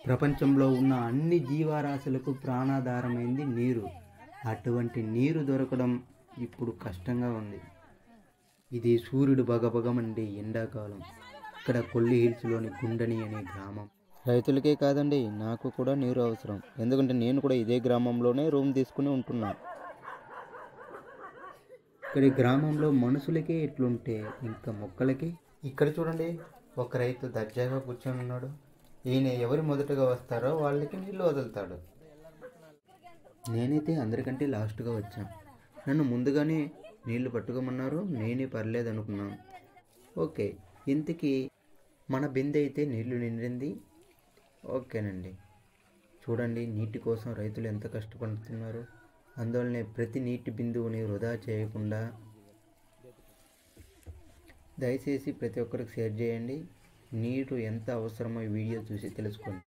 ప్రపంచంలో ఉన్న అన్ని జీవరాశులకు ప్రాణాధారమైంది నీరు. అటువంటి నీరు దొరకడం ఇప్పుడు కష్టంగా ఉంది. ఇది సూర్యుడు భగభగమండే ఎండాకాలం. ఇక్కడ కొల్లి హిల్స్లోని గుండని అనే గ్రామం. రైతులకే కాదండి, నాకు కూడా నీరు అవసరం. ఎందుకంటే నేను కూడా ఇదే గ్రామంలోనే రూమ్ తీసుకుని ఉంటున్నాను. ఇక్కడి గ్రామంలో మనుషులకే ఎట్లుంటే ఇంకా మొక్కలకి. ఇక్కడ చూడండి, ఒక రైతు దర్జాగా కూర్చొని ఉన్నాడు. ఈయన ఎవరు మొదటగా వస్తారో వాళ్ళకి నీళ్ళు వదులుతాడు. నేనైతే అందరికంటే లాస్ట్గా వచ్చాను. నన్ను ముందుగానే నీళ్లు పట్టుకోమన్నారు. నేనే పర్లేదు అనుకున్నాను. ఓకే, ఇంతకీ మన బిందె అయితే నీళ్లు నిండింది. ఓకేనండి. చూడండి, నీటి కోసం రైతులు ఎంత కష్టపడుతున్నారు. అందువల్లనే ప్రతి నీటి బిందువుని వృధా చేయకుండా దయచేసి ప్రతి ఒక్కరికి షేర్ చేయండి. నీరు ఎంత అవసరమో ఈ వీడియో చూసి తెలుసుకోండి.